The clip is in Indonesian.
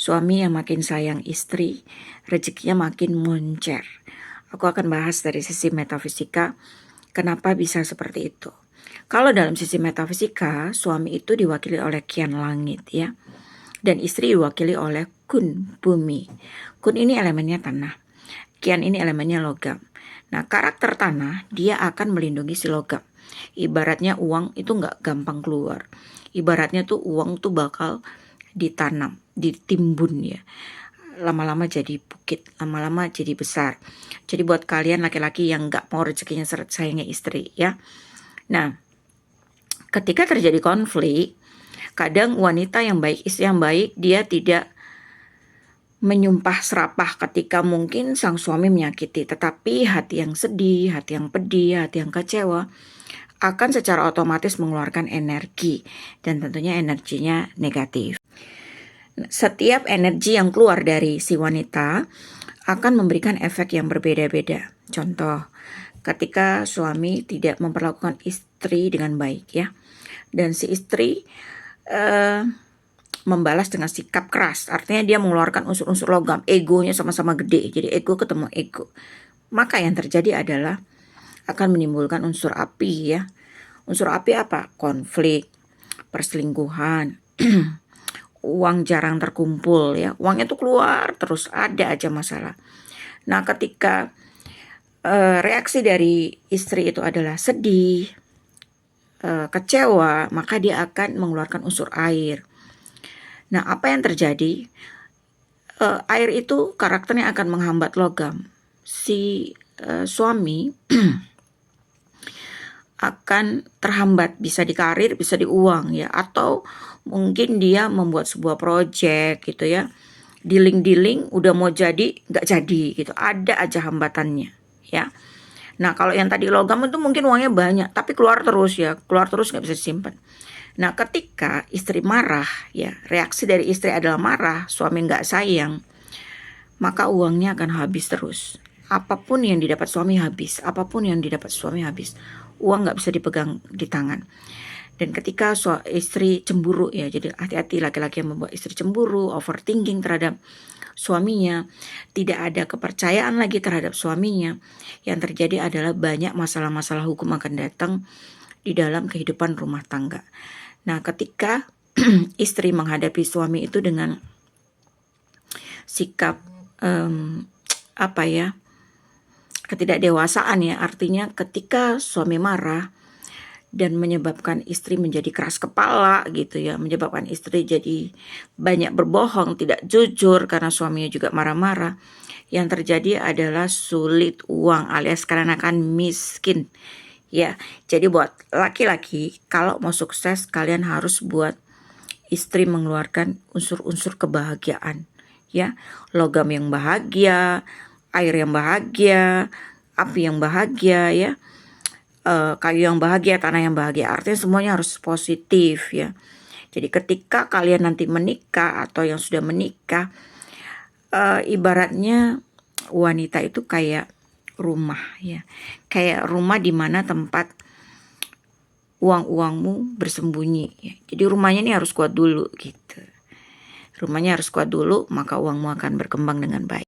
Suami yang makin sayang istri, rezekinya makin moncer. Aku akan bahas dari sisi metafisika, kenapa bisa seperti itu. Kalau dalam sisi metafisika, suami itu diwakili oleh kian langit ya. Dan istri diwakili oleh kun bumi. Kun ini elemennya tanah. Kian ini elemennya logam. Nah, karakter tanah dia akan melindungi si logam. Ibaratnya uang itu nggak gampang keluar. Ibaratnya tuh uang tuh bakal ditanam, ditimbun ya. Lama-lama jadi bukit, lama-lama jadi besar. Jadi buat kalian laki-laki yang nggak mau rezekinya seret sayangnya istri ya. Nah, ketika terjadi konflik, kadang wanita yang baik, istri yang baik, dia tidak menyumpah serapah ketika mungkin sang suami menyakiti. Tetapi hati yang sedih, hati yang pedih, hati yang kecewa akan secara otomatis mengeluarkan energi. Dan tentunya energinya negatif. Setiap energi yang keluar dari si wanita akan memberikan efek yang berbeda-beda. Contoh, ketika suami tidak memperlakukan istri dengan baik ya. Dan si istri membalas dengan sikap keras. Artinya dia mengeluarkan unsur-unsur logam. Egonya sama-sama gede. Jadi ego ketemu ego. Maka yang terjadi adalah akan menimbulkan unsur api ya. Unsur api apa? Konflik, perselingkuhan, uang jarang terkumpul ya. Uangnya tuh keluar terus, ada aja masalah. Nah, ketika reaksi dari istri itu adalah sedih, kecewa, maka dia akan mengeluarkan unsur air. Nah, apa yang terjadi? Air itu karakternya akan menghambat logam. Si suami akan terhambat, bisa di karir, bisa di uang ya, atau mungkin dia membuat sebuah proyek gitu ya, dealing udah mau jadi nggak jadi gitu, ada aja hambatannya ya. Nah, kalau yang tadi logam itu mungkin uangnya banyak tapi keluar terus ya, keluar terus nggak bisa disimpan. Nah, ketika istri marah ya, reaksi dari istri adalah marah, suami nggak sayang, maka uangnya akan habis terus. Apapun yang didapat suami habis, apapun yang didapat suami habis. Uang nggak bisa dipegang di tangan. Dan ketika istri cemburu ya, jadi hati-hati laki-laki yang membuat istri cemburu, overthinking terhadap suaminya, tidak ada kepercayaan lagi terhadap suaminya. Yang terjadi adalah banyak masalah-masalah hukum akan datang di dalam kehidupan rumah tangga. Nah, ketika istri menghadapi suami itu dengan sikap ketidakdewasaan ya, artinya ketika suami marah dan menyebabkan istri menjadi keras kepala gitu ya, menyebabkan istri jadi banyak berbohong, tidak jujur karena suaminya juga marah-marah, yang terjadi adalah sulit uang alias kalian akan miskin ya. Jadi buat laki-laki kalau mau sukses kalian harus buat istri mengeluarkan unsur-unsur kebahagiaan ya, logam yang bahagia, air yang bahagia, api yang bahagia ya, kayu yang bahagia, tanah yang bahagia. Artinya semuanya harus positif ya. Jadi ketika kalian nanti menikah atau yang sudah menikah, ibaratnya wanita itu kayak rumah ya, kayak rumah di mana tempat uang-uangmu bersembunyi ya. Jadi rumahnya ini harus kuat dulu gitu. Rumahnya harus kuat dulu, maka uangmu akan berkembang dengan baik.